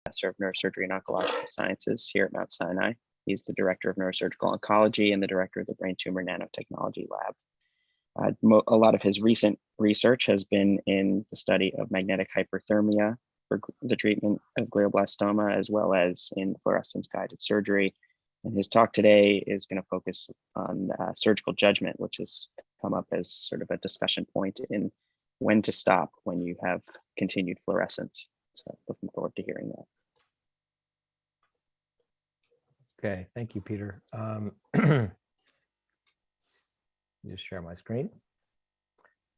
Professor of Neurosurgery and Oncological Sciences here at Mount Sinai. He's the Director of Neurosurgical Oncology and the Director of the Brain Tumor Nanotechnology Lab. A lot of his recent research has been in the study of magnetic hyperthermia for the treatment of glioblastoma, as well as in fluorescence-guided surgery. And his talk today is going to focus on surgical judgment, which has come up as sort of a discussion point in when to stop when you have continued fluorescence. So looking forward to hearing that. Okay, thank you, Peter. Just share my screen.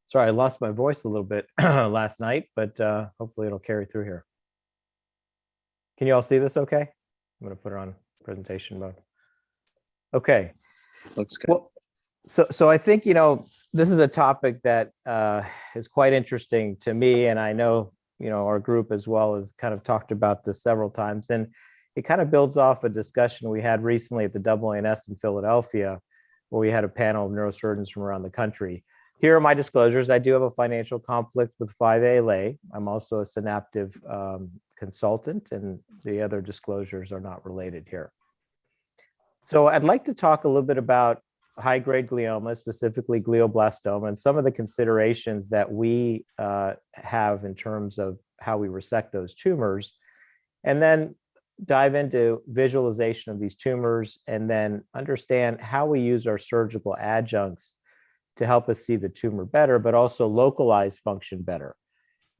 Sorry, I lost my voice a little bit last night, but hopefully it'll carry through here. Can you all see this okay? I'm going to put it on presentation mode. Okay. Looks good. Well, so I think, you know, this is a topic that is quite interesting to me, and I know, you know, our group as well has kind of talked about this several times, and it kind of builds off a discussion we had recently at the AANS in Philadelphia, where we had a panel of neurosurgeons from around the country. Here are my disclosures. I do have a financial conflict with 5ALA. I'm also a Synaptive consultant, and the other disclosures are not related here. So I'd like to talk a little bit about high-grade glioma, specifically glioblastoma, and some of the considerations that we have in terms of how we resect those tumors, and then dive into visualization of these tumors, and then understand how we use our surgical adjuncts to help us see the tumor better, but also localize function better.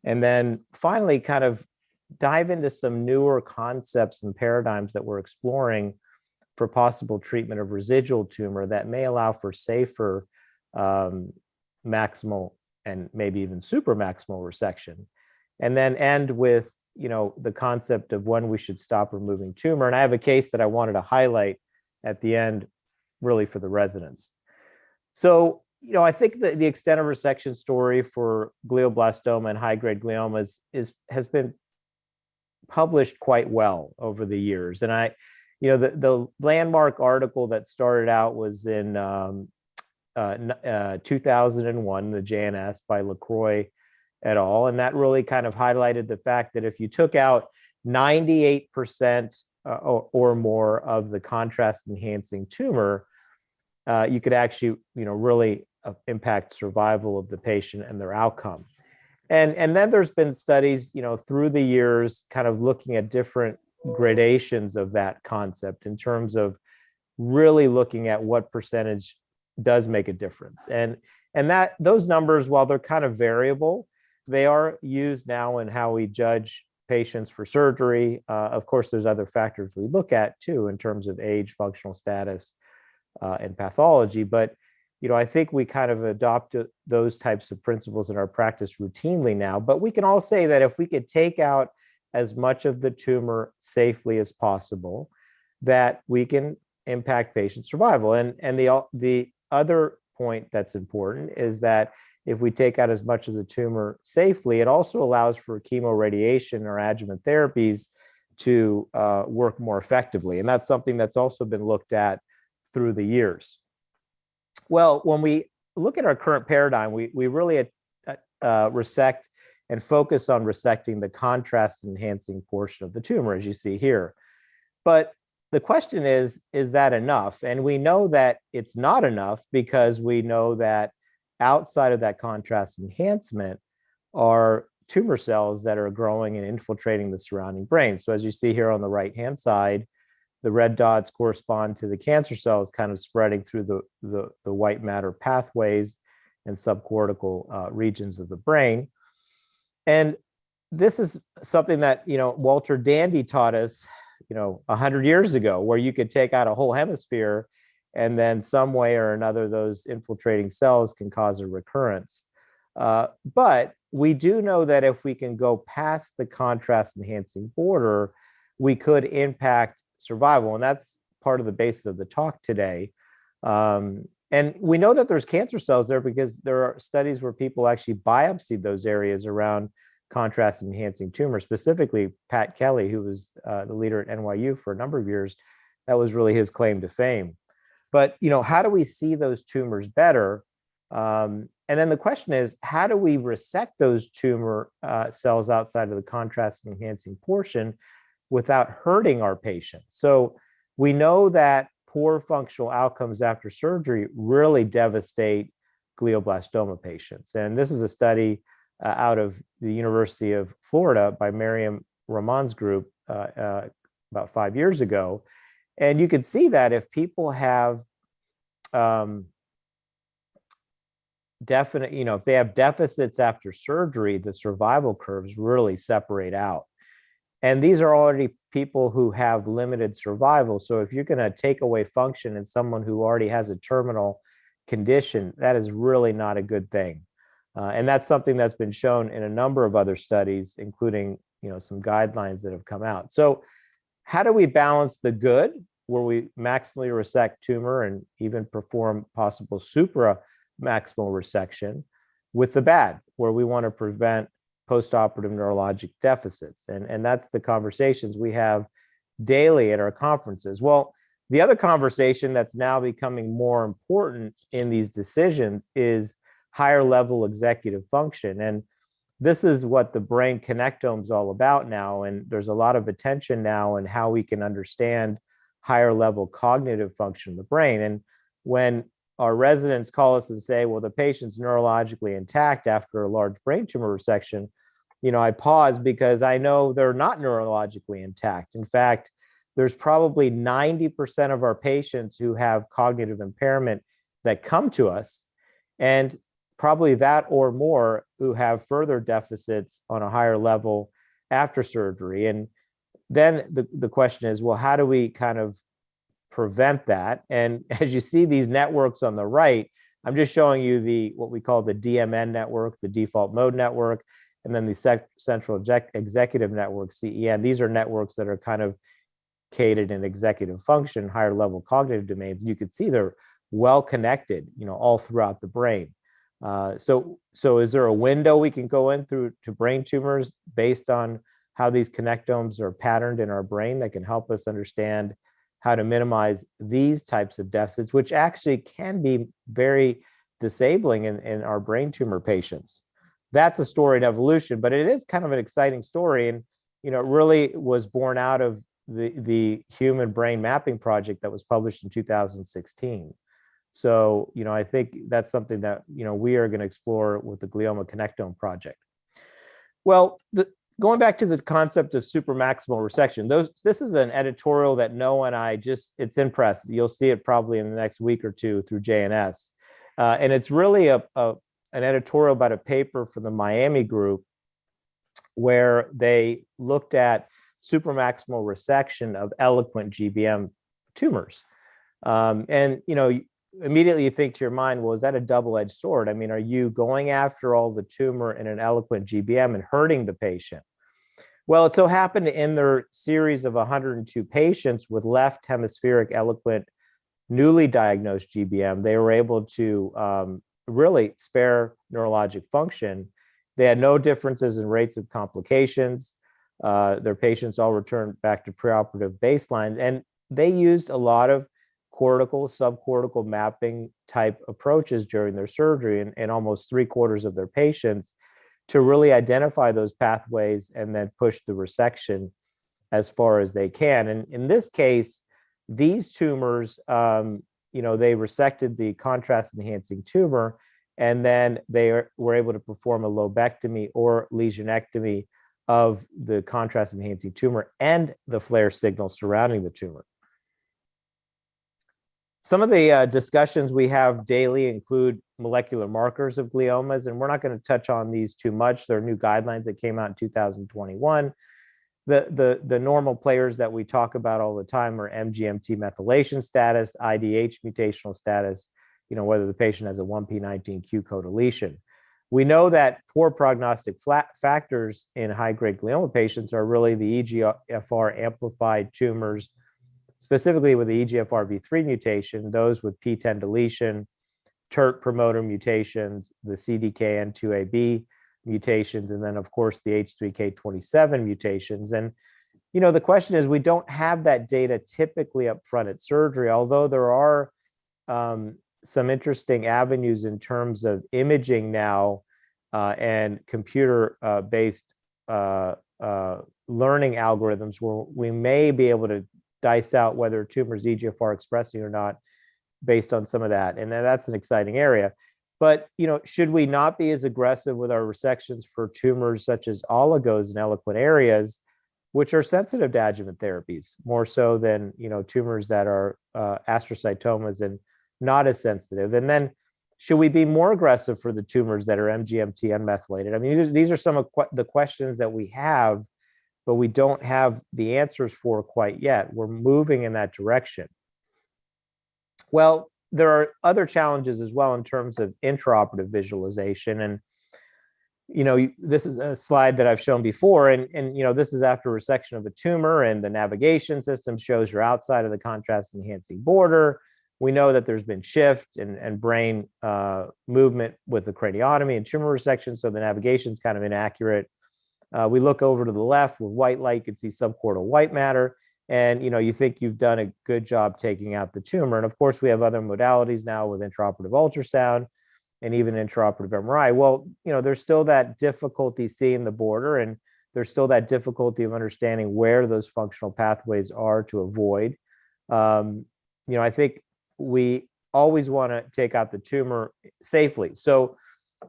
And then finally, kind of dive into some newer concepts and paradigms that we're exploring for possible treatment of residual tumor that may allow for safer maximal and maybe even supramaximal resection. And then end with, you know, the concept of when we should stop removing tumor. And I have a case that I wanted to highlight at the end, really for the residents. So, you know, I think that the extent of resection story for glioblastoma and high-grade gliomas has been published quite well over the years. And you know, the landmark article that started out was in 2001, the JNS by LaCroix et al. And that really kind of highlighted the fact that if you took out 98% or more of the contrast enhancing tumor, you could actually, you know, really impact survival of the patient and their outcome. And then there's been studies, you know, through the years, kind of looking at different gradations of that concept in terms of really looking at what percentage does make a difference. And that those numbers, while they're kind of variable, they are used now in how we judge patients for surgery. Of course, there's other factors we look at too, in terms of age, functional status, and pathology. But, you know, I think we kind of adopt those types of principles in our practice routinely now. But we can all say that if we could take out as much of the tumor safely as possible, that we can impact patient survival. And the other point that's important is that if we take out as much of the tumor safely, it also allows for chemoradiation or adjuvant therapies to work more effectively. And that's something that's also been looked at through the years. Well, when we look at our current paradigm, we really resect and focus on resecting the contrast enhancing portion of the tumor, as you see here. But the question is that enough? And we know that it's not enough, because we know that outside of that contrast enhancement are tumor cells that are growing and infiltrating the surrounding brain. So as you see here on the right-hand side, the red dots correspond to the cancer cells kind of spreading through the white matter pathways and subcortical regions of the brain. And this is something that, you know, Walter Dandy taught us, you know, 100 years ago, where you could take out a whole hemisphere and then some way or another, those infiltrating cells can cause a recurrence. But we do know that if we can go past the contrast enhancing border, we could impact survival. And that's part of the basis of the talk today. And we know that there's cancer cells there because there are studies where people actually biopsied those areas around contrast enhancing tumors, specifically Pat Kelly, who was the leader at NYU for a number of years. That was really his claim to fame. But, you know, how do we see those tumors better? And then the question is, how do we resect those tumor cells outside of the contrast enhancing portion without hurting our patients. So we know that poor functional outcomes after surgery really devastate glioblastoma patients. And this is a study out of the University of Florida by Miriam Rahman's group about 5 years ago. And you can see that if people have if they have deficits after surgery, the survival curves really separate out. And these are already people who have limited survival. So if you're going to take away function in someone who already has a terminal condition, that is really not a good thing. And that's something that's been shown in a number of other studies, including some guidelines that have come out. So how do we balance the good, where we maximally resect tumor and even perform possible supramaximal resection, with the bad, where we want to prevent postoperative neurologic deficits? And that's the conversations we have daily at our conferences. Well, the other conversation that's now becoming more important in these decisions is higher level executive function. And this is what the brain connectome is all about now. And there's a lot of attention now in how we can understand higher level cognitive function of the brain. And when our residents call us and say, well, the patient's neurologically intact after a large brain tumor resection, I pause, because I know they're not neurologically intact. In fact, there's probably 90% of our patients who have cognitive impairment that come to us, and probably that or more who have further deficits on a higher level after surgery. And then the question is, well, how do we kind of prevent that? And as you see these networks on the right, I'm just showing you what we call the DMN network, the default mode network, and then the central executive network, CEN. These are networks that are kind of located in executive function, higher level cognitive domains. And you can see they're well connected, all throughout the brain. So is there a window we can go in through to brain tumors based on how these connectomes are patterned in our brain that can help us understand how to minimize these types of deficits, which actually can be very disabling in our brain tumor patients? That's a story in evolution, but it is kind of an exciting story. And, it really was born out of the human brain mapping project that was published in 2016. So, I think that's something that, we are going to explore with the Glioma Connectome project. Well, going back to the concept of supramaximal resection, this is an editorial that Noah and I it's in press. You'll see it probably in the next week or two through JNS. And it's really an editorial about a paper from the Miami group where they looked at supramaximal resection of eloquent GBM tumors. And, immediately you think to your mind, well, is that a double-edged sword? I mean, are you going after all the tumor in an eloquent GBM and hurting the patient? Well, it so happened in their series of 102 patients with left hemispheric eloquent newly diagnosed GBM, they were able to really spare neurologic function. They had no differences in rates of complications. Their patients all returned back to preoperative baseline, and they used a lot of cortical, subcortical mapping type approaches during their surgery in almost 3/4 of their patients to really identify those pathways and then push the resection as far as they can. And in this case, these tumors, they resected the contrast enhancing tumor, and then they were able to perform a lobectomy or lesionectomy of the contrast enhancing tumor and the flare signal surrounding the tumor. Some of the discussions we have daily include molecular markers of gliomas, and we're not going to touch on these too much. There are new guidelines that came out in 2021. The normal players that we talk about all the time are MGMT methylation status, IDH mutational status, whether the patient has a 1p19q co-deletion. We know that poor prognostic factors in high-grade glioma patients are really the EGFR amplified tumors, specifically with the EGFR V3 mutation, those with P10 deletion, TERT promoter mutations, the CDKN2AB mutations, and then, of course, the H3K27 mutations. And, the question is, we don't have that data typically up front at surgery, although there are some interesting avenues in terms of imaging now and computer-based learning algorithms where we may be able to dice out whether a tumor is EGFR expressing or not based on some of that. And that's an exciting area. But, should we not be as aggressive with our resections for tumors such as oligos and eloquent areas, which are sensitive to adjuvant therapies, more so than, tumors that are astrocytomas and not as sensitive? And then should we be more aggressive for the tumors that are MGMT unmethylated? I mean, these are some of the questions that we have, but we don't have the answers for quite yet. We're moving in that direction. Well, there are other challenges as well in terms of intraoperative visualization. And, this is a slide that I've shown before. And this is after resection of a tumor, and the navigation system shows you're outside of the contrast enhancing border. We know that there's been shift and brain movement with the craniotomy and tumor resection, so the navigation is kind of inaccurate. We look over to the left with white light, you can see subcortical white matter, and you think you've done a good job taking out the tumor. And of course, we have other modalities now with intraoperative ultrasound and even intraoperative MRI. Well, there's still that difficulty seeing the border, and there's still that difficulty of understanding where those functional pathways are to avoid. I think we always want to take out the tumor safely. So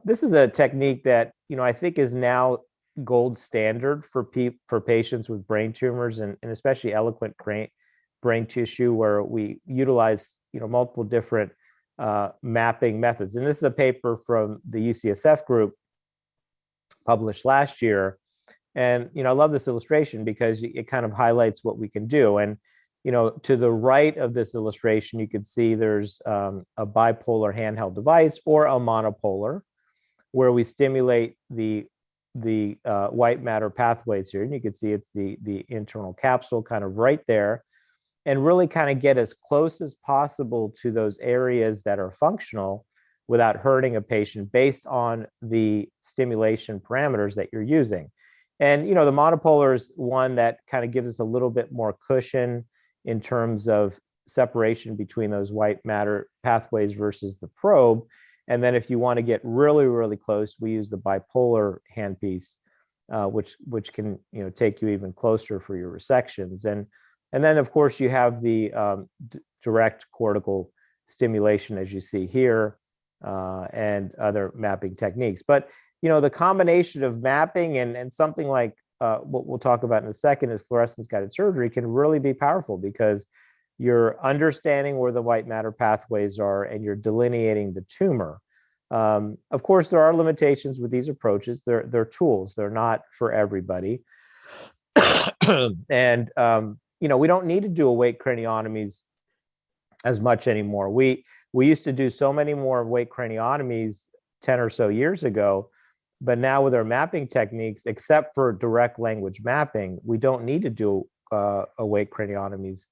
this is a technique that, I think is now gold standard for patients with brain tumors, and especially eloquent brain tissue, where we utilize, multiple different mapping methods. And this is a paper from the UCSF group published last year. And, I love this illustration because it kind of highlights what we can do. And, to the right of this illustration, you can see there's a bipolar handheld device or a monopolar, where we stimulate the white matter pathways here. And you can see it's the internal capsule kind of right there, and really kind of get as close as possible to those areas that are functional without hurting a patient based on the stimulation parameters that you're using. And, the monopolar is one that kind of gives us a little bit more cushion in terms of separation between those white matter pathways versus the probe. And then if you want to get really, really close, we use the bipolar handpiece, which can, take you even closer for your resections. And then, of course, you have the direct cortical stimulation, as you see here, and other mapping techniques. But, the combination of mapping and something like what we'll talk about in a second is fluorescence-guided surgery can really be powerful, because you're understanding where the white matter pathways are and you're delineating the tumor. Of course, there are limitations with these approaches. They're tools. They're not for everybody. And, we don't need to do awake craniotomies as much anymore. We used to do so many more awake craniotomies 10 or so years ago, but now with our mapping techniques, except for direct language mapping, we don't need to do awake craniotomies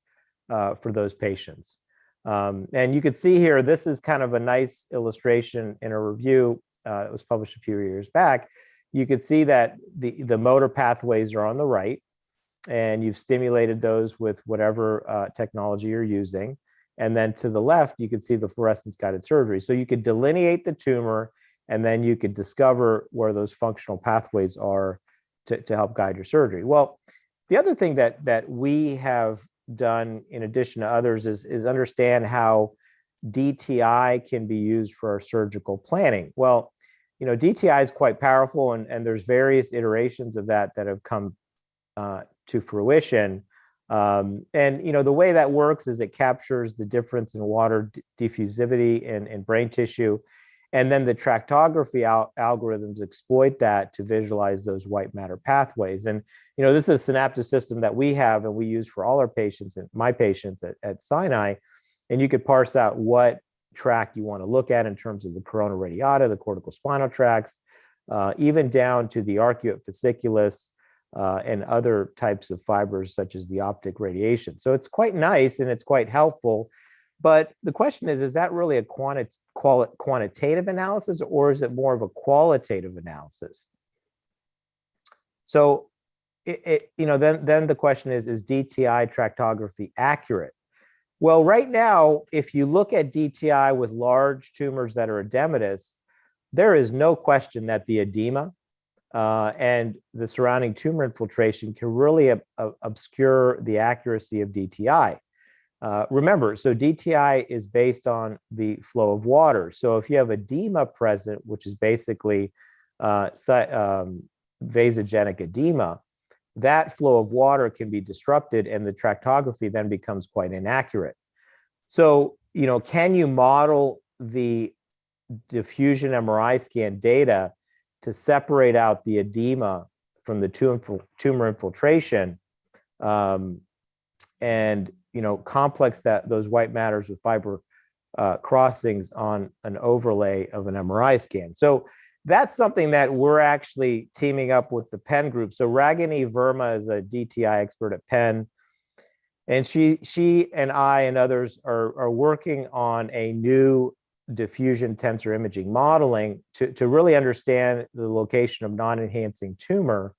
for those patients. And you can see here, this is kind of a nice illustration in a review that was published a few years back. You could see that the motor pathways are on the right, and you've stimulated those with whatever technology you're using. And then to the left, you can see the fluorescence-guided surgery. So you could delineate the tumor, and then you could discover where those functional pathways are to help guide your surgery. Well, the other thing that we have done, in addition to others, is understand how DTI can be used for our surgical planning. Well, DTI is quite powerful, and there's various iterations of that have come to fruition. And the way that works is it captures the difference in water diffusivity in brain tissue, and then the tractography algorithms exploit that to visualize those white matter pathways. And this is a synaptic system that we have and we use for all our patients and my patients at Sinai. And you could parse out what track you want to look at in terms of the corona radiata, the cortical spinal tracts, even down to the arcuate fasciculus, and other types of fibers such as the optic radiation. So it's quite nice and it's quite helpful. But the question is that really a quantitative analysis, or is it more of a qualitative analysis? So then the question is DTI tractography accurate? Well, right now, if you look at DTI with large tumors that are edematous, there is no question that the edema and the surrounding tumor infiltration can really obscure the accuracy of DTI. Remember, so DTI is based on the flow of water. So if you have edema present, which is basically vasogenic edema, that flow of water can be disrupted and the tractography then becomes quite inaccurate. So, can you model the diffusion MRI scan data to separate out the edema from the tumor infiltration, and complex those white matters with fiber crossings on an overlay of an MRI scan? So that's something that we're actually teaming up with the Penn group. So Ragini Verma is a DTI expert at Penn, and she and I and others are working on a new diffusion tensor imaging modeling to really understand the location of non-enhancing tumor,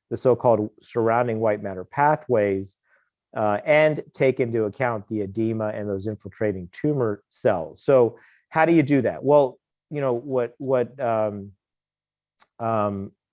the so-called surrounding white matter pathways, and take into account the edema and those infiltrating tumor cells. So how do you do that? Well,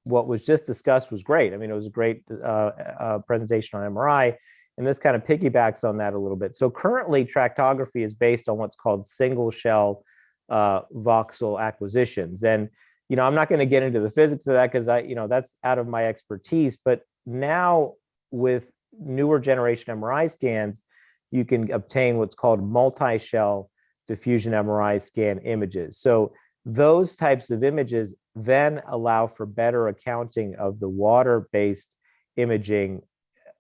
what was just discussed was great. I mean, it was a great presentation on MRI, and this kind of piggybacks on that a little bit. So currently, tractography is based on what's called single shell voxel acquisitions. And, I'm not going to get into the physics of that because that's out of my expertise. But now with newer generation MRI scans, you can obtain what's called multi-shell diffusion MRI scan images. So those types of images then allow for better accounting of the water-based imaging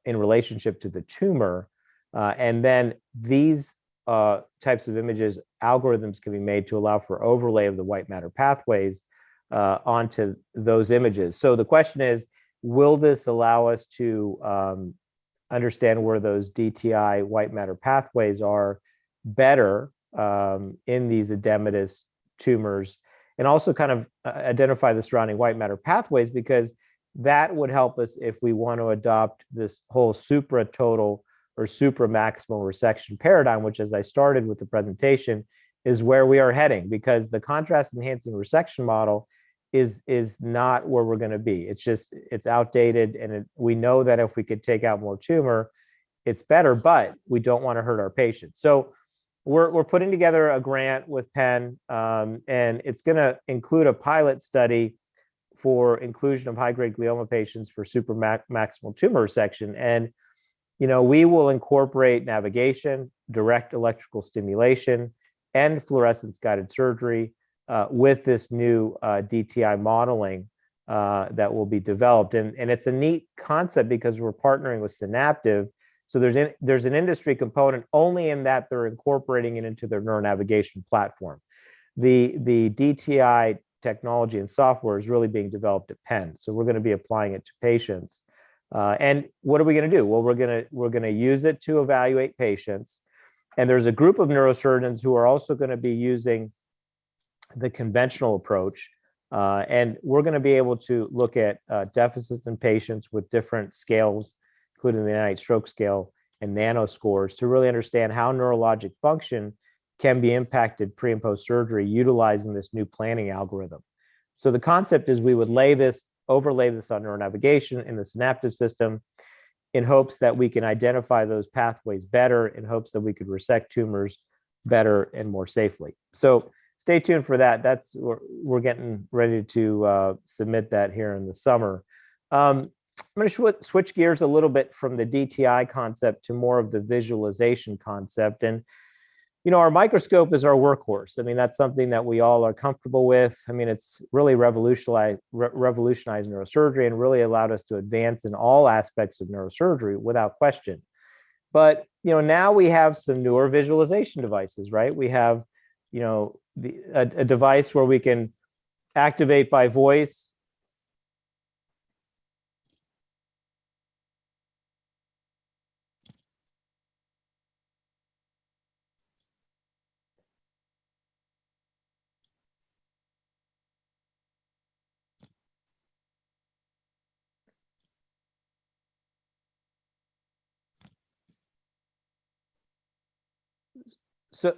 in relationship to the tumor. And then these types of images, algorithms can be made to allow for overlay of the white matter pathways onto those images. So the question is, will this allow us to understand where those DTI white matter pathways are better in these edematous tumors, and also kind of identify the surrounding white matter pathways, because that would help us if we want to adopt this whole supratotal or supramaximal resection paradigm, which, as I started with the presentation, is where we are heading, because the contrast enhancing resection model is not where we're going to be. It's outdated, and we know that if we could take out more tumor, it's better, but we don't want to hurt our patients. So we're putting together a grant with Penn, and it's going to include a pilot study for inclusion of high-grade glioma patients for supramaximal tumor resection. And we will incorporate navigation, direct electrical stimulation, and fluorescence guided surgery with this new DTI modeling that will be developed. And it's a neat concept because we're partnering with Synaptive. So there's an industry component only in that they're incorporating it into their neuronavigation platform. The DTI technology and software is really being developed at Penn. So we're going to be applying it to patients. And what are we going to do? Well, we're going to use it to evaluate patients. And there's a group of neurosurgeons who are also going to be using the conventional approach. And we're going to be able to look at deficits in patients with different scales, including the NIH stroke scale and nano scores, to really understand how neurologic function can be impacted pre and post surgery utilizing this new planning algorithm. So the concept is we would overlay this on neuronavigation in the Synaptive system in hopes that we can identify those pathways better, in hopes that we could resect tumors better and more safely. So stay tuned for that. We're getting ready to submit that here in the summer. I'm going to switch gears a little bit from the DTI concept to more of the visualization concept. And our microscope is our workhorse. I mean, that's something that we all are comfortable with. I mean, it's really revolutionized neurosurgery and really allowed us to advance in all aspects of neurosurgery without question. But, now we have some newer visualization devices, right? We have, a device where we can activate by voice.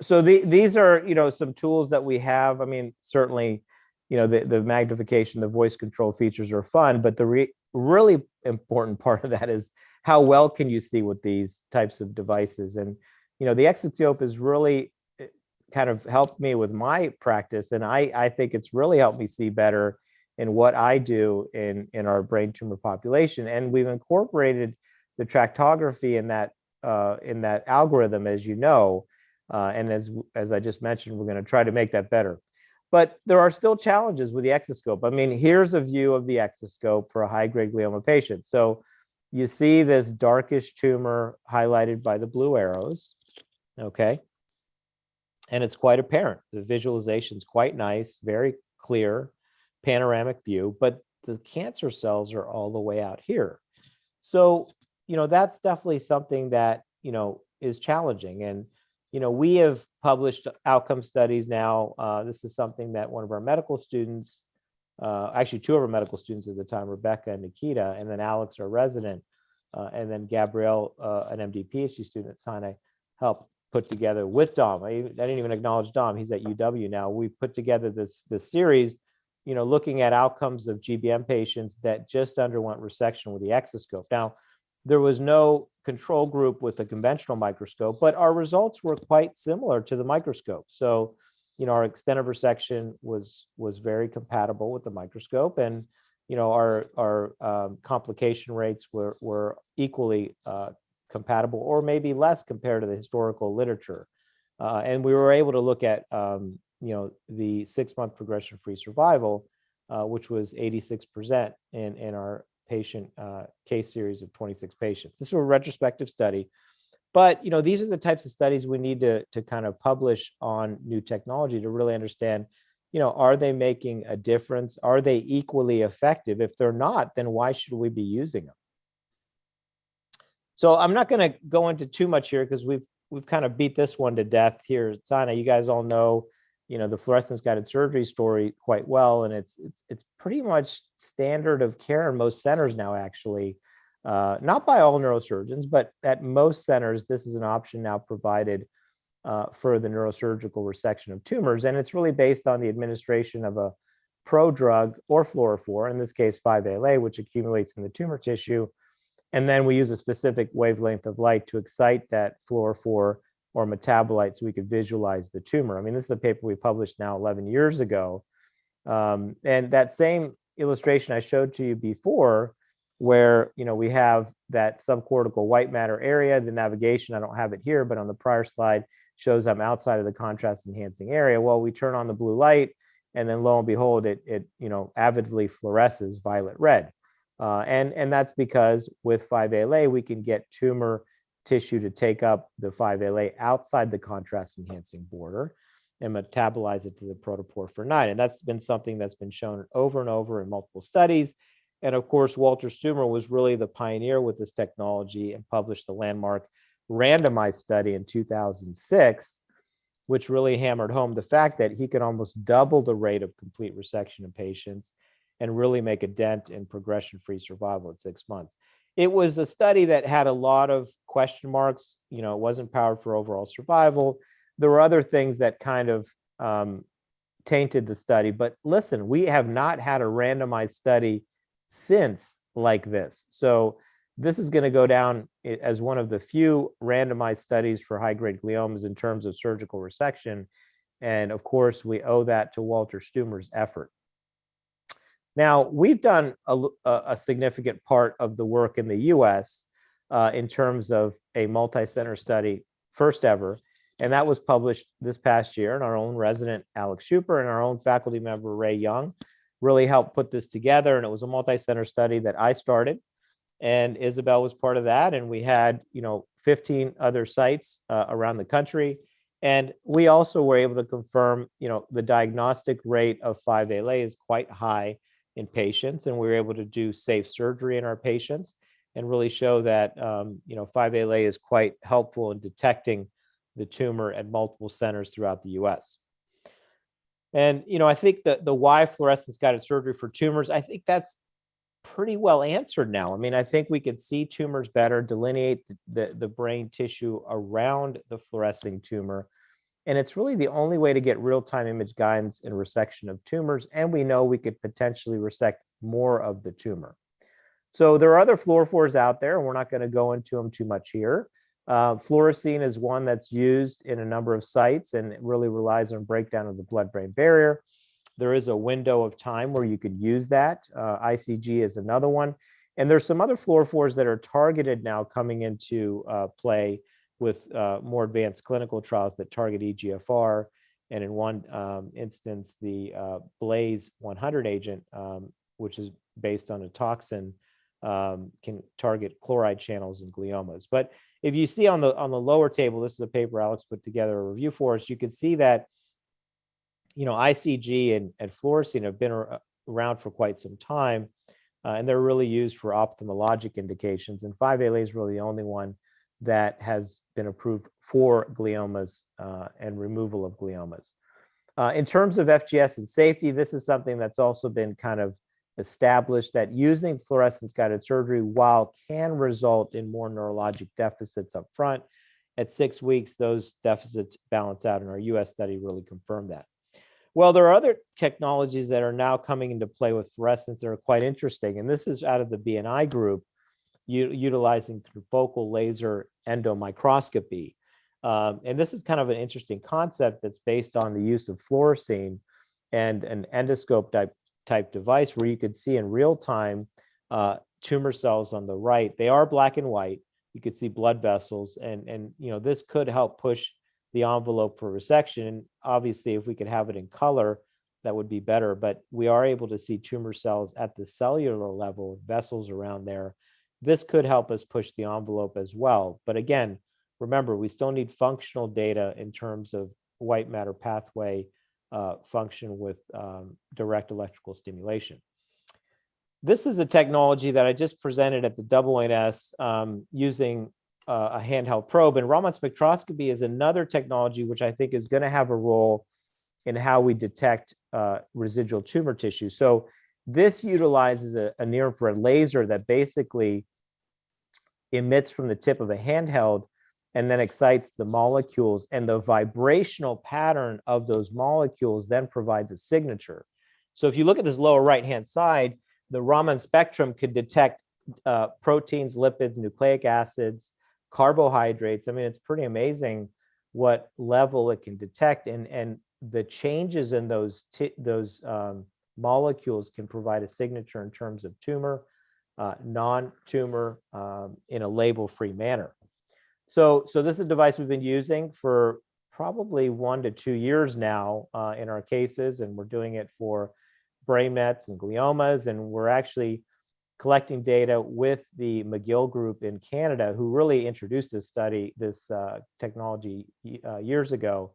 So these are, some tools that we have. I mean, certainly the magnification, the voice control features are fun, but the really important part of that is how well can you see with these types of devices. And, the Exoscope has really kind of helped me with my practice. And I think it's really helped me see better in what I do in our brain tumor population. And we've incorporated the tractography in that algorithm, as you know. And as I just mentioned, we're going to try to make that better. But there are still challenges with the Exoscope. I mean, here's a view of the Exoscope for a high-grade glioma patient. So you see this darkish tumor highlighted by the blue arrows, okay? And it's quite apparent. The visualization is quite nice, very clear, panoramic view, but the cancer cells are all the way out here. So, that's definitely something that, is challenging. And, we have published outcome studies now. This is something that one of our medical students, actually two of our medical students at the time, Rebecca and Nikita, and then Alex, our resident, and then Gabrielle, an MD PhD student at Sinai, helped put together with Dom. I didn't even acknowledge Dom. He's at UW now. We put together this series, looking at outcomes of GBM patients that just underwent resection with the Exoscope. Now, there was no control group with a conventional microscope, but our results were quite similar to the microscope. So, our extent of resection was very compatible with the microscope, and our complication rates were equally compatible, or maybe less compared to the historical literature. And we were able to look at the 6-month progression-free survival, which was 86% in our patient case series of 26 patients. This was a retrospective study, but these are the types of studies we need to kind of publish on new technology to really understand, are they making a difference? Are they equally effective? If they're not, then why should we be using them? So I'm not going to go into too much here because we've kind of beat this one to death here at Sinai. You guys all know, the fluorescence guided surgery story quite well, and it's pretty much standard of care in most centers now, actually. Not by all neurosurgeons, but at most centers, this is an option now provided for the neurosurgical resection of tumors, and it's really based on the administration of a prodrug or fluorophore, in this case 5-ALA, which accumulates in the tumor tissue. And then we use a specific wavelength of light to excite that fluorophore or metabolite so we could visualize the tumor. I mean, this is a paper we published now 11 years ago. And that same illustration I showed to you before, where we have that subcortical white matter area, the navigation, I don't have it here, but on the prior slide shows I'm outside of the contrast enhancing area. Well, we turn on the blue light, and then lo and behold, it avidly fluoresces violet red. And that's because with 5-ALA, we can get tumor tissue to take up the 5-ALA outside the contrast enhancing border and metabolize it to the protoporphyrin 9. And that's been something that's been shown over and over in multiple studies. And of course, Walter Tumor was really the pioneer with this technology and published the landmark randomized study in 2006, which really hammered home the fact that he could almost double the rate of complete resection in patients and really make a dent in progression-free survival at 6 months. It was a study that had a lot of question marks. It wasn't powered for overall survival. There were other things that kind of tainted the study. But listen, we have not had a randomized study since like this. So this is going to go down as one of the few randomized studies for high-grade gliomas in terms of surgical resection. And of course, we owe that to Walter Tumor's effort. Now, we've done a significant part of the work in the US in terms of a multi-center study, first ever, and that was published this past year. And our own resident, Alex Schuper, and our own faculty member, Ray Young, really helped put this together. And it was a multi-center study that I started, and Isabel was part of that. And we had, 15 other sites around the country. And we also were able to confirm, the diagnostic rate of 5-ALA is quite high in patients, and we were able to do safe surgery in our patients and really show that 5-ALA is quite helpful in detecting the tumor at multiple centers throughout the US. And I think the why fluorescence guided surgery for tumors, I think that's pretty well answered now. I mean, I think we can see tumors better, delineate the brain tissue around the fluorescing tumor. And it's really the only way to get real-time image guidance in resection of tumors. And we know we could potentially resect more of the tumor. So there are other fluorophores out there, and we're not going to go into them too much here. Fluorescein is one that's used in a number of sites, and it really relies on breakdown of the blood-brain barrier. There is a window of time where you could use that. ICG is another one. And there's some other fluorophores that are targeted now coming into play with more advanced clinical trials that target EGFR. And in one instance, the Blaze 100 agent, which is based on a toxin, can target chloride channels in gliomas. But if you see on the lower table, this is a paper Alex put together a review for us, you can see that ICG and fluorescein have been around for quite some time, and they're really used for ophthalmologic indications. And 5-ALA is really the only one that has been approved for gliomas and removal of gliomas. In terms of FGS and safety, this is something that's also been kind of established, that using fluorescence-guided surgery, while can result in more neurologic deficits up front, at 6 weeks, those deficits balance out, and our US study really confirmed that. Well, there are other technologies that are now coming into play with fluorescence that are quite interesting, and this is out of the BNI group, utilizing focal laser endomicroscopy. And this is kind of an interesting concept that's based on the use of fluorescein and an endoscope type device where you could see in real time tumor cells on the right. They are black and white. You could see blood vessels, and this could help push the envelope for resection. And obviously, if we could have it in color, that would be better. But we are able to see tumor cells at the cellular level, vessels around there. This could help us push the envelope as well. But again, remember, we still need functional data in terms of white matter pathway function with direct electrical stimulation. This is a technology that I just presented at the AANS using a handheld probe. And Raman spectroscopy is another technology which I think is going to have a role in how we detect residual tumor tissue. So this utilizes a near-infrared laser that basically emits from the tip of a handheld and then excites the molecules, and the vibrational pattern of those molecules then provides a signature. So if you look at this lower right-hand side, the Raman spectrum could detect proteins, lipids, nucleic acids, carbohydrates. I mean, it's pretty amazing what level it can detect, and the changes in those molecules can provide a signature in terms of tumor, non-tumor, in a label-free manner. So this is a device we've been using for probably 1 to 2 years now in our cases, and we're doing it for brain mets and gliomas, and we're actually collecting data with the McGill group in Canada, who really introduced this technology years ago,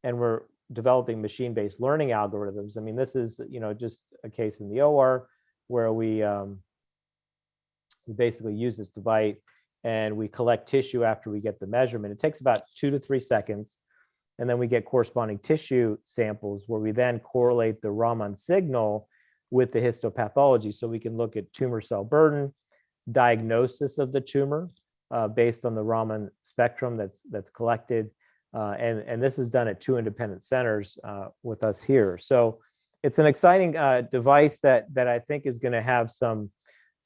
and we're developing machine-based learning algorithms. I mean, this is just a case in the OR where we basically use this device and we collect tissue after we get the measurement. It takes about 2 to 3 seconds, and then we get corresponding tissue samples where we then correlate the Raman signal with the histopathology, so we can look at tumor cell burden, diagnosis of the tumor based on the Raman spectrum that's collected, and this is done at 2 independent centers with us here. So it's an exciting device that I think is going to have some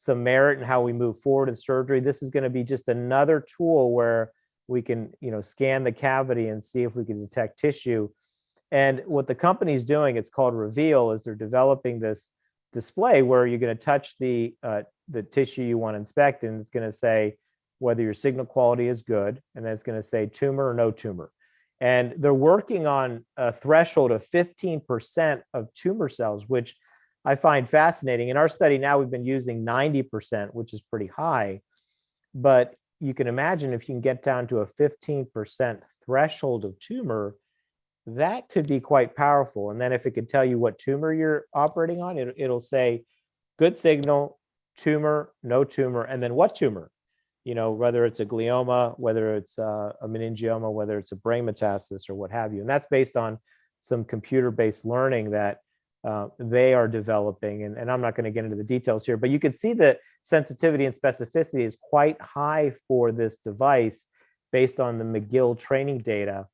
merit in how we move forward in surgery. This is going to be just another tool where we can scan the cavity and see if we can detect tissue. And what the company's doing, it's called Reveal, is they're developing this display where you're going to touch the tissue you want to inspect, and it's going to say whether your signal quality is good, and then it's going to say tumor or no tumor. And they're working on a threshold of 15% of tumor cells, which I find fascinating. In our study now, we've been using 90%, which is pretty high. But you can imagine if you can get down to a 15% threshold of tumor, that could be quite powerful. And then if it could tell you what tumor you're operating on, it'll say good signal, tumor, no tumor, and then what tumor, whether it's a glioma, whether it's a meningioma, whether it's a brain metastasis or what have you. And that's based on some computer-based learning that they are developing. And I'm not going to get into the details here, but you can see that sensitivity and specificity is quite high for this device based on the McGill training data.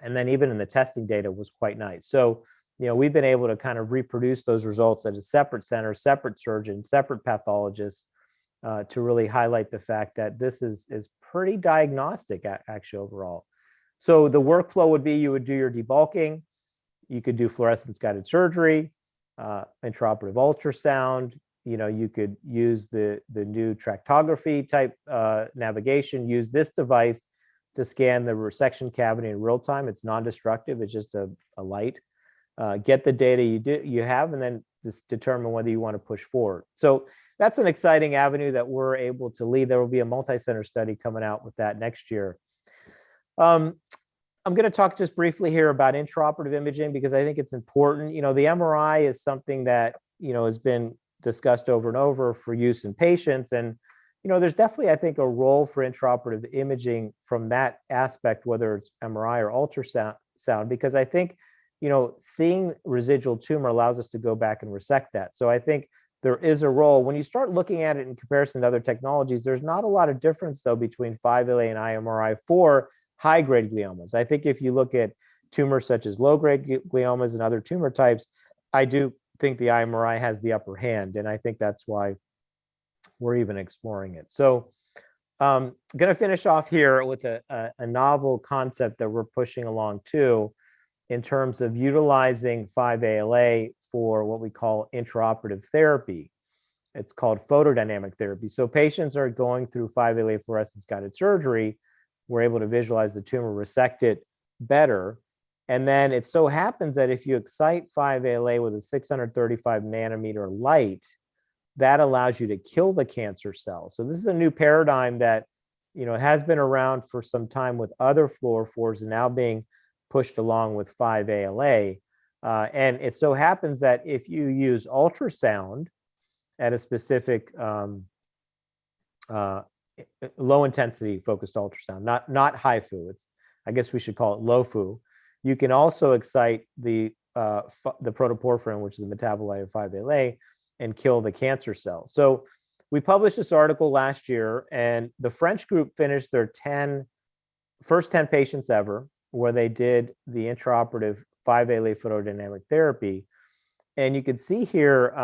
And then even in the testing data was quite nice. So, we've been able to kind of reproduce those results at a separate center, separate surgeon, separate pathologist, to really highlight the fact that this is pretty diagnostic actually overall. So the workflow would be you would do your debulking, you could do fluorescence guided surgery, intraoperative ultrasound, you could use the new tractography type navigation, use this device to scan the resection cavity in real time. It's non-destructive, it's just a light. Get the data you have, and then just determine whether you want to push forward. So that's an exciting avenue that we're able to lead. There will be a multi-center study coming out with that next year. I'm going to talk just briefly here about intraoperative imaging because I think it's important. The MRI is something that, has been discussed over and over for use in patients. And, there's definitely, I think, a role for intraoperative imaging from that aspect, whether it's MRI or ultrasound, because I think, seeing residual tumor allows us to go back and resect that. So I think there is a role. When you start looking at it in comparison to other technologies, there's not a lot of difference, though, between 5LA and IMRI for high-grade gliomas. I think if you look at tumors such as low-grade gliomas and other tumor types, I do think the IMRI has the upper hand, and I think that's why we're even exploring it. So I'm going to finish off here with a novel concept that we're pushing along too, in terms of utilizing 5ALA for what we call intraoperative therapy. It's called photodynamic therapy. So patients are going through 5ALA fluorescence guided surgery. We're able to visualize the tumor, resect it better. And then it so happens that if you excite 5ALA with a 635 nanometer light, that allows you to kill the cancer cell. So this is a new paradigm that, has been around for some time with other fluorophores and now being pushed along with 5ALA. And it so happens that if you use ultrasound at a specific low intensity focused ultrasound, not high FU, I guess we should call it low FU, you can also excite the protoporphyrin, which is a metabolite of 5ALA, and kill the cancer cell. So we published this article last year, and the French group finished their first 10 patients ever, where they did the intraoperative 5ALA photodynamic therapy. And you can see here,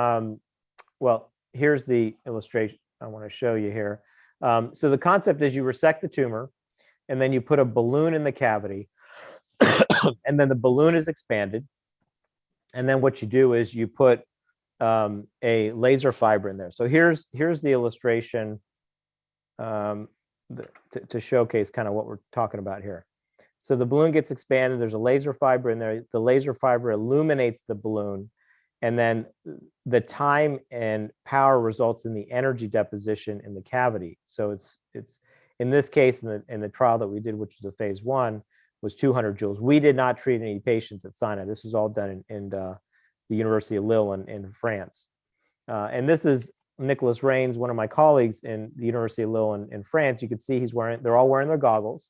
here's the illustration I want to show you here. So the concept is you resect the tumor, and then you put a balloon in the cavity, and then the balloon is expanded. And then what you do is you put a laser fiber in there. So here's the illustration to showcase kind of what we're talking about here. So the balloon gets expanded, there's a laser fiber in there, the laser fiber illuminates the balloon, and then the time and power results in the energy deposition in the cavity. So it's in this case, in the trial that we did, which was a phase 1, was 200 joules. We did not treat any patients at Sinai. This was all done in the University of Lille in France. And this is Nicholas Rains, one of my colleagues in the University of Lille in France. You can see they're all wearing their goggles,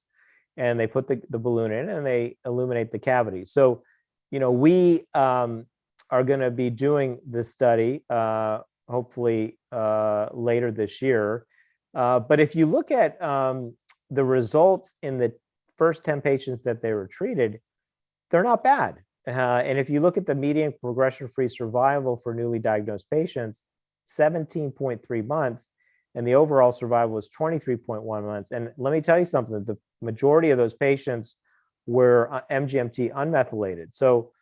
and they put the balloon in and they illuminate the cavity. So, we are going to be doing this study hopefully later this year. But if you look at the results in the first 10 patients that they were treated, they're not bad. And if you look at the median progression-free survival for newly diagnosed patients, 17.3 months, and the overall survival was 23.1 months. And let me tell you something, the majority of those patients were MGMT unmethylated. So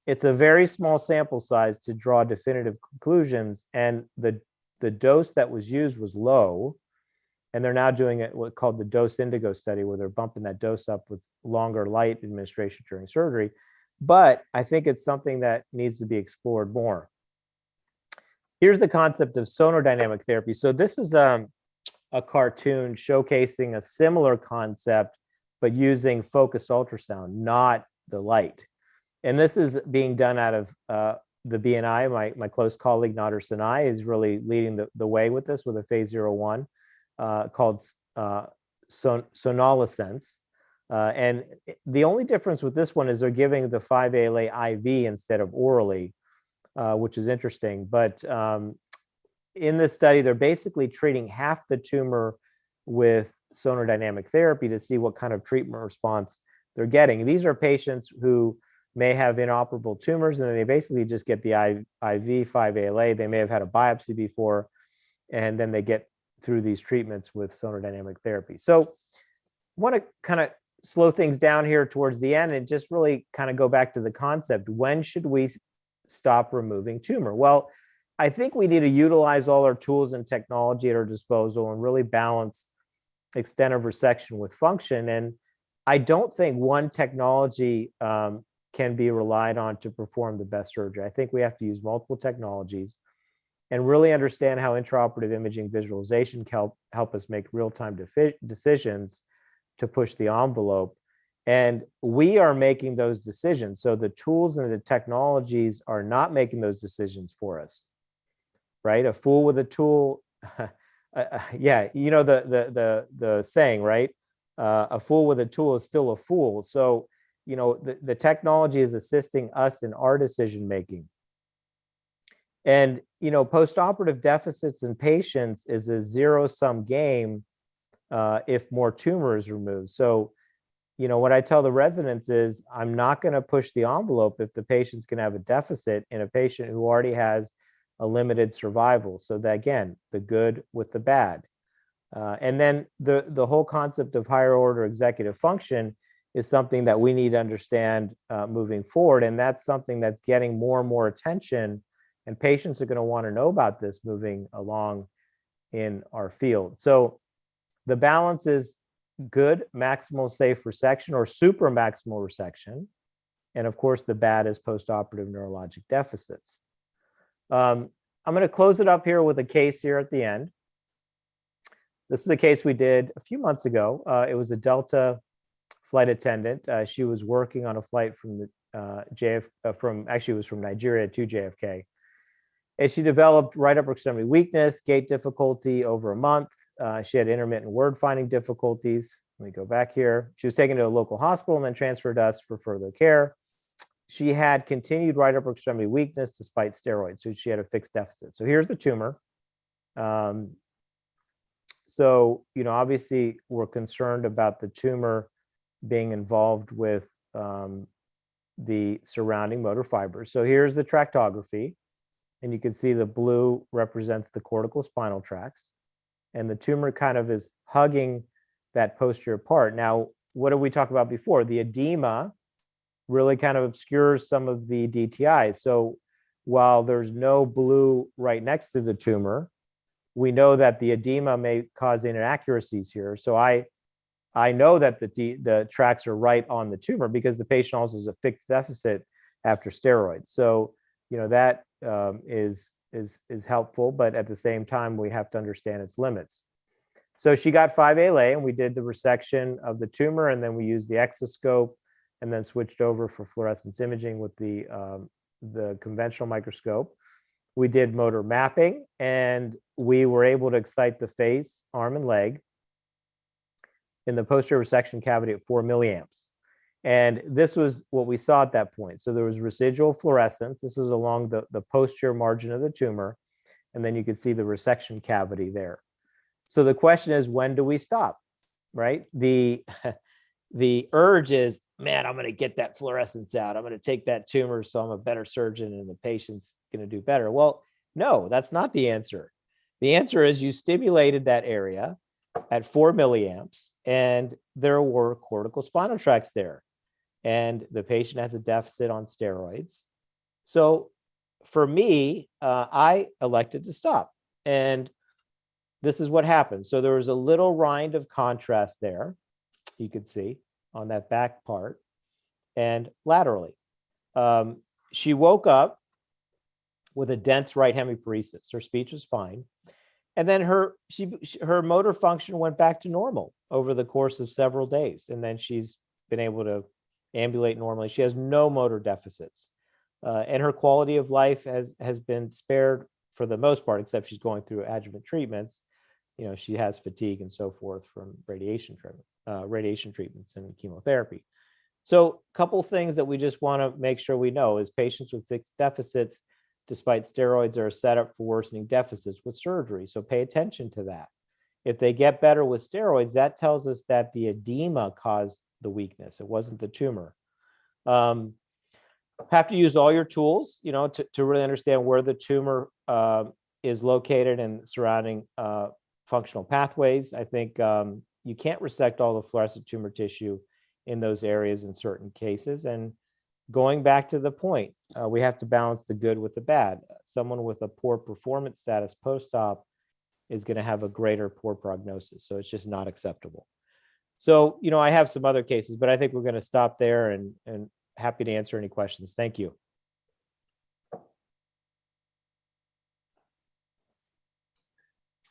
it's a very small sample size to draw definitive conclusions. And the dose that was used was low. And they're now doing what's called the dose indigo study, where they're bumping that dose up with longer light administration during surgery. But I think it's something that needs to be explored more. Here's the concept of sonodynamic therapy. So this is a cartoon showcasing a similar concept, but using focused ultrasound, not the light. And this is being done out of the BNI. My close colleague, Nader Sinai, is really leading the way with this with a phase 01 called Sonodynamic. And the only difference with this one is they're giving the 5-ALA IV instead of orally, which is interesting. But in this study, they're basically treating half the tumor with sonodynamic therapy to see what kind of treatment response they're getting. These are patients who may have inoperable tumors, and then they basically just get the IV 5-ALA. They may have had a biopsy before, and then they get through these treatments with sonodynamic therapy. So I want to kind of slow things down here towards the end and just really kind of go back to the concept. When should we stop removing tumor? Well, I think we need to utilize all our tools and technology at our disposal and really balance extent of resection with function. And I don't think one technology can be relied on to perform the best surgery. I think we have to use multiple technologies and really understand how intraoperative imaging visualization can help us make real-time decisions to push the envelope. And we are making those decisions. So the tools and the technologies are not making those decisions for us, right? A fool with a tool, yeah, you know the saying, right? A fool with a tool is still a fool. So, you know, the technology is assisting us in our decision making. And, you know, postoperative deficits in patients is a zero-sum game if more tumor is removed. So, you know, what I tell the residents is I'm not going to push the envelope if the patient's going to have a deficit in a patient who already has a limited survival. So that, again, the good with the bad. And then the whole concept of higher order executive function is something that we need to understand moving forward. And that's something that's getting more and more attention. And patients are going to want to know about this moving along in our field. So the balance is good maximal safe resection or supramaximal resection. And of course, the bad is postoperative neurologic deficits. I'm going to close it up here with a case here at the end. This is a case we did a few months ago. It was a Delta flight attendant. She was working on a flight from the actually it was from Nigeria to JFK. And she developed right upper extremity weakness, gait difficulty over a month. She had intermittent word finding difficulties. Let me go back here. She was taken to a local hospital and then transferred to us for further care. She had continued right upper extremity weakness despite steroids. So she had a fixed deficit. So here's the tumor. So, you know, obviously we're concerned about the tumor being involved with the surrounding motor fibers. So here's the tractography. And you can see the blue represents the cortical spinal tracts. And the tumor kind of is hugging that posterior part. Now, what did we talk about before? The edema really kind of obscures some of the DTI. So while there's no blue right next to the tumor, we know that the edema may cause inaccuracies here. So I know that the tracks are right on the tumor because the patient also has a fixed deficit after steroids. So, you know, that is helpful, but at the same time, we have to understand its limits. So she got 5-ALA and we did the resection of the tumor, and then we used the exoscope and then switched over for fluorescence imaging with the conventional microscope. We did motor mapping and we were able to excite the face, arm, and leg in the posterior resection cavity at 4 milliamps. And this was what we saw at that point. So there was residual fluorescence. This was along the posterior margin of the tumor. And then you could see the resection cavity there. So the question is, when do we stop, right? The urge is, man, I'm going to get that fluorescence out. I'm going to take that tumor so I'm a better surgeon and the patient's going to do better. Well, no, that's not the answer. The answer is you stimulated that area at 4 milliamps and there were cortical spinal tracts there. And the patient has a deficit on steroids. So for me, I elected to stop. And this is what happened. So there was a little rind of contrast there, you could see on that back part, and laterally. She woke up with a dense right hemiparesis. Her speech was fine. And then her motor function went back to normal over the course of several days. And then she's been able to ambulate normally. She has no motor deficits. And her quality of life has been spared for the most part, except she's going through adjuvant treatments. You know, she has fatigue and so forth from radiation treatments and chemotherapy. So a couple things that we just want to make sure we know is patients with fixed deficits, despite steroids, are set up for worsening deficits with surgery. So pay attention to that. If they get better with steroids, that tells us that the edema caused the weakness. It wasn't the tumor. Have to use all your tools, to really understand where the tumor is located and surrounding functional pathways. I think you can't resect all the fluorescent tumor tissue in those areas in certain cases. And going back to the point, we have to balance the good with the bad. Someone with a poor performance status post-op is going to have a greater poor prognosis. So it's just not acceptable. So, I have some other cases, but I think we're going to stop there and happy to answer any questions. Thank you.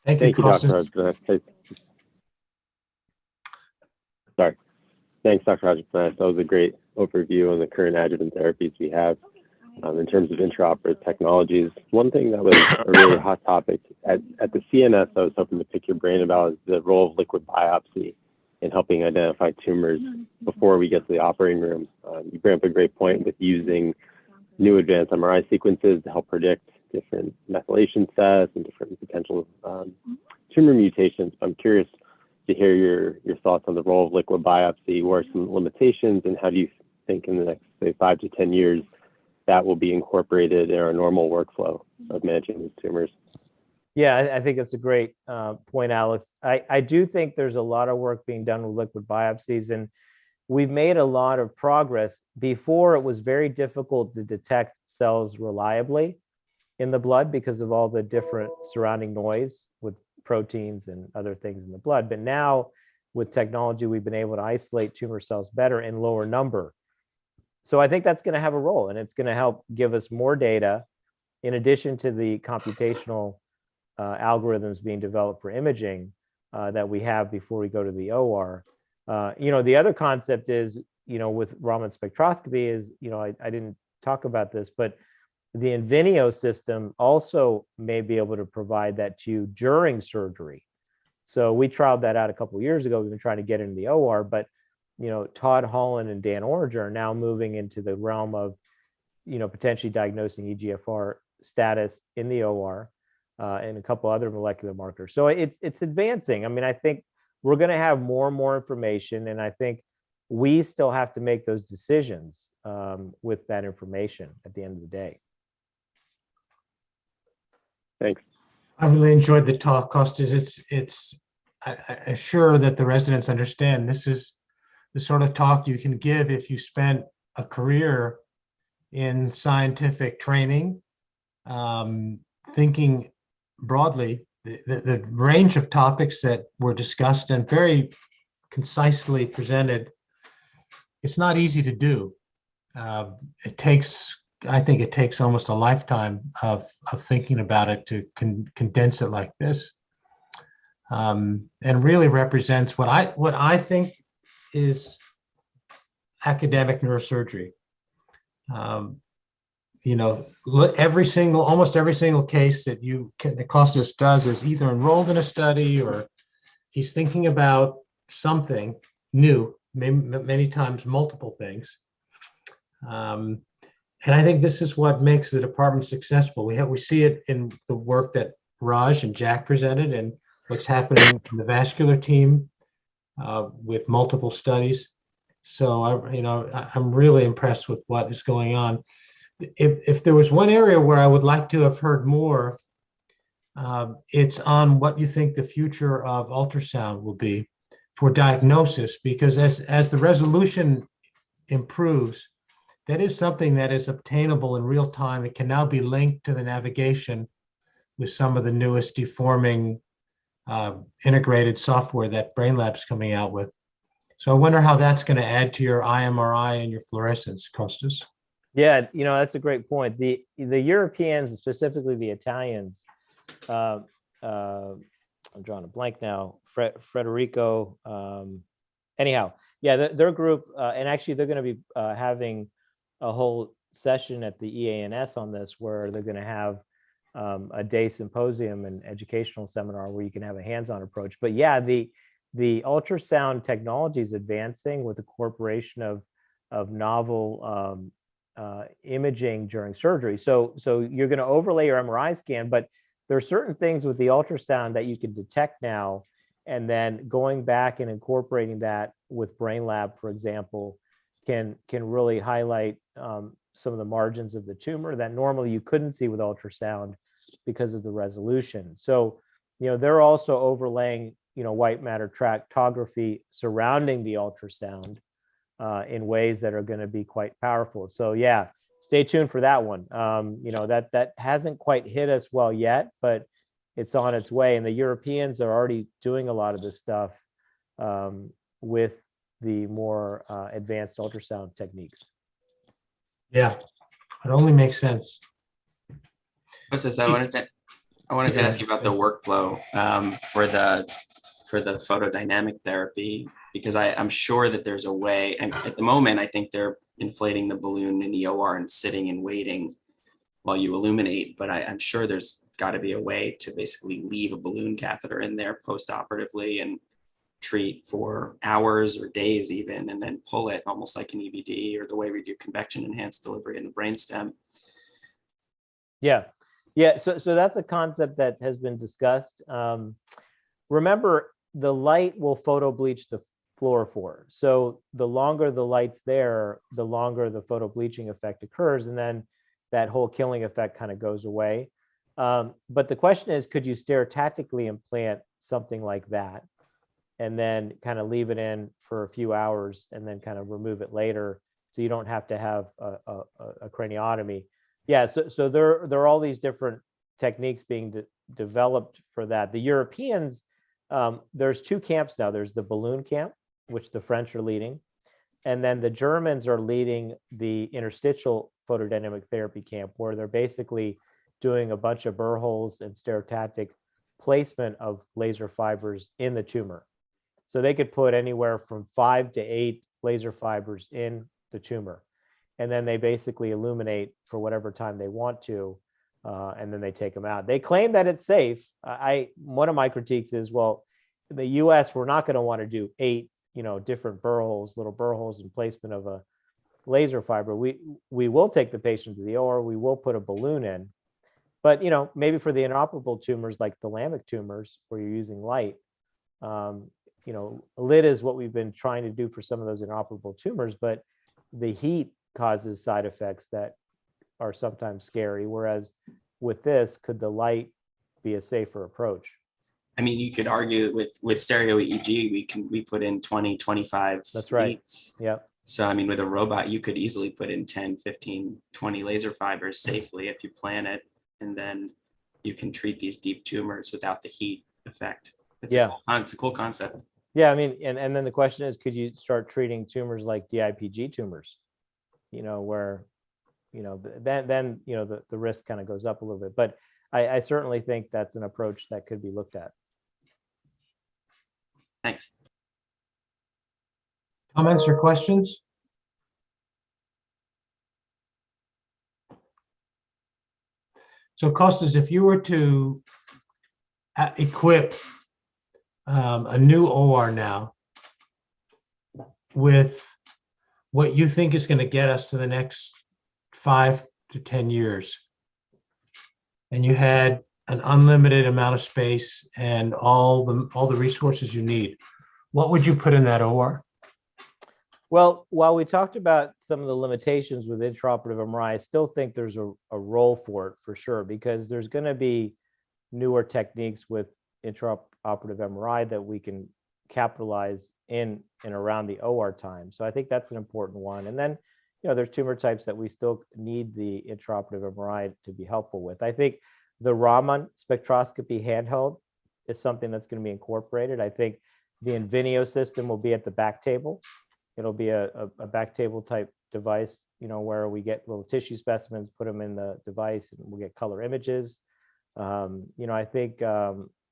Thank you, Dr. Hadjipanayis. Sorry. Thanks, Dr. Hadjipanayis. That was a great overview on the current adjuvant therapies we have in terms of intraoperative technologies. One thing that was a really hot topic at the CNS I was hoping to pick your brain about is the role of liquid biopsy in helping identify tumors before we get to the operating room. You bring up a great point with using new advanced MRI sequences to help predict different methylation sets and different potential tumor mutations. I'm curious to hear your thoughts on the role of liquid biopsy. What are some limitations, and how do you think in the next, say, 5 to 10 years that will be incorporated in our normal workflow of managing these tumors? Yeah, I think it's a great point, Alex. I do think there's a lot of work being done with liquid biopsies, and we've made a lot of progress. Before, it was very difficult to detect cells reliably in the blood because of all the different surrounding noise with proteins and other things in the blood. But now with technology, we've been able to isolate tumor cells better in lower number. So I think that's going to have a role, and it's going to help give us more data in addition to the computational algorithms being developed for imaging that we have before we go to the OR. The other concept is, with Raman spectroscopy is, I didn't talk about this, but the Invenio system also may be able to provide that to you during surgery. So we trialed that out a couple of years ago. We've been trying to get into the OR, but Todd Holland and Dan Oranger are now moving into the realm of, potentially diagnosing EGFR status in the OR and a couple other molecular markers. So it's advancing. I mean, I think we're going to have more and more information, and I think we still have to make those decisions with that information at the end of the day. Thanks. I really enjoyed the talk, Costas. I'm sure that the residents understand this is the sort of talk you can give if you spent a career in scientific training, thinking broadly. The range of topics that were discussed and very concisely presented, it's not easy to do. I think it takes almost a lifetime of thinking about it to condense it like this, and really represents what I think is academic neurosurgery. Almost every single case that Costas does is either enrolled in a study or he's thinking about something new, many times multiple things. And I think this is what makes the department successful. We see it in the work that Raj and Jack presented and what's happening in the vascular team with multiple studies. So I'm really impressed with what is going on. If there was one area where I would like to have heard more, it's on what you think the future of ultrasound will be for diagnosis, because as the resolution improves, that is something that is obtainable in real time. It can now be linked to the navigation with some of the newest deforming integrated software that Brainlab's coming out with. So I wonder how that's going to add to your IMRI and your fluorescence, Costas. Yeah, that's a great point. The Europeans, specifically the Italians, I'm drawing a blank now, Federico, anyhow, yeah, their group, and actually they're going to be having a whole session at the EANS on this, where they're going to have a day symposium and educational seminar where you can have a hands-on approach. But yeah, the ultrasound technology is advancing with the incorporation of novel imaging during surgery. So you're going to overlay your MRI scan, but there are certain things with the ultrasound that you can detect now, and then going back and incorporating that with Brain Lab, for example, can really highlight some of the margins of the tumor that normally you couldn't see with ultrasound because of the resolution. So, they're also overlaying, white matter tractography surrounding the ultrasound in ways that are going to be quite powerful. So yeah, stay tuned for that one. That hasn't quite hit us well yet, but it's on its way. And the Europeans are already doing a lot of this stuff with the more advanced ultrasound techniques. Yeah, it only makes sense. What's this? I wanted to ask you about the workflow for the photodynamic therapy, because I'm sure that there's a way, and at the moment, I think they're inflating the balloon in the OR and sitting and waiting while you illuminate, but I'm sure there's got to be a way to basically leave a balloon catheter in there post-operatively and treat for hours or days even, and then pull it almost like an EVD, or the way we do convection enhanced delivery in the brainstem. Yeah. So that's a concept that has been discussed. Remember, the light will photo bleach the fluorophore. So the longer the light's there, the longer the photo bleaching effect occurs, and then that whole killing effect kind of goes away. But the question is, could you stereotactically implant something like that and then kind of leave it in for a few hours and then kind of remove it later, so you don't have to have a craniotomy? Yeah, so there are all these different techniques being developed for that. The Europeans, there's two camps now. There's the balloon camp, which the French are leading, and then the Germans are leading the interstitial photodynamic therapy camp, where they're basically doing a bunch of burr holes and stereotactic placement of laser fibers in the tumor. So they could put anywhere from 5 to 8 laser fibers in the tumor, and then they basically illuminate for whatever time they want to, and then they take them out. They claim that it's safe. One of my critiques is, well, in the US, we're not going to want to do 8, different burr holes, little burr holes in placement of a laser fiber. We will take the patient to the OR, we will put a balloon in, but maybe for the inoperable tumors like thalamic tumors where you're using light, lid is what we've been trying to do for some of those inoperable tumors, but the heat causes side effects that are sometimes scary. Whereas with this, could the light be a safer approach? I mean, you could argue with stereo EEG, we put in 20, 25 That's right. leads. Yeah. So, I mean, with a robot, you could easily put in 10, 15, 20 laser fibers safely if you plan it, and then you can treat these deep tumors without the heat effect. It's a cool concept. Yeah, I mean, and then the question is, could you start treating tumors like DIPG tumors? Where, then the risk kind of goes up a little bit. But I certainly think that's an approach that could be looked at. Thanks. Comments or questions? So Costas, if you were to equip a new OR now with what you think is going to get us to the next 5 to 10 years, and you had an unlimited amount of space and all the resources you need, what would you put in that OR? Well, while we talked about some of the limitations with intraoperative MRI, I still think there's a role for it for sure, because there's going to be newer techniques with intraoperative MRI that we can capitalize in and around the OR time. So I think that's an important one. And then, there's tumor types that we still need the intraoperative MRI to be helpful with. I think the Raman spectroscopy handheld is something that's going to be incorporated. I think the Invinio system will be at the back table. It'll be a back table type device, where we get little tissue specimens, put them in the device, and we'll get color images. I think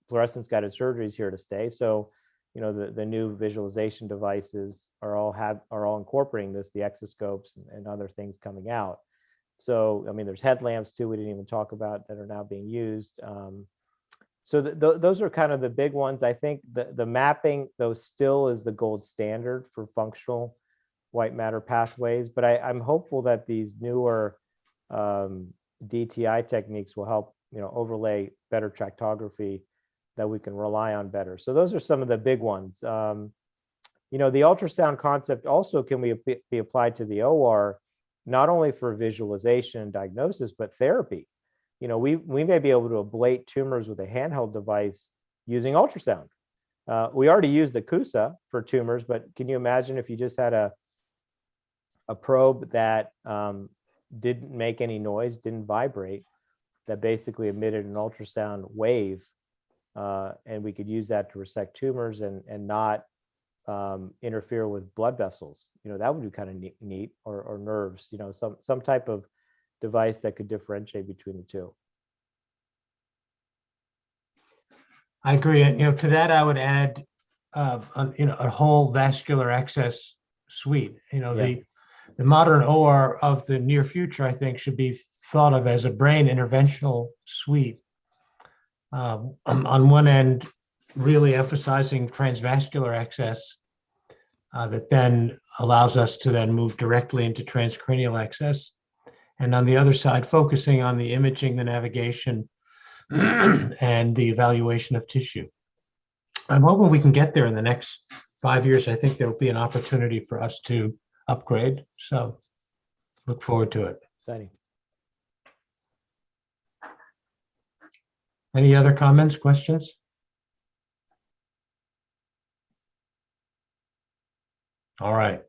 fluorescence guided surgery is here to stay. So, the new visualization devices are all incorporating this, the exoscopes and other things coming out. So, I mean, there's headlamps too, we didn't even talk about, that are now being used. So those are kind of the big ones. I think the mapping, though, still is the gold standard for functional white matter pathways. But I'm hopeful that these newer DTI techniques will help, overlay better tractography that we can rely on better. So those are some of the big ones. The ultrasound concept also can be applied to the OR, not only for visualization and diagnosis, but therapy. We may be able to ablate tumors with a handheld device using ultrasound. We already use the CUSA for tumors, but can you imagine if you just had a probe that didn't make any noise, didn't vibrate, that basically emitted an ultrasound wave, and we could use that to resect tumors and not interfere with blood vessels? That would be kind of neat, or nerves, some type of device that could differentiate between the two. I agree. And, to that, I would add, a whole vascular access suite. The modern OR of the near future, I think, should be thought of as a brain interventional suite. On one end, really emphasizing transvascular access that then allows us to then move directly into transcranial access. And on the other side, focusing on the imaging, the navigation, and the evaluation of tissue. I'm hoping we can get there in the next 5 years. I think there will be an opportunity for us to upgrade. So look forward to it. Exciting. Any other comments, questions? All right.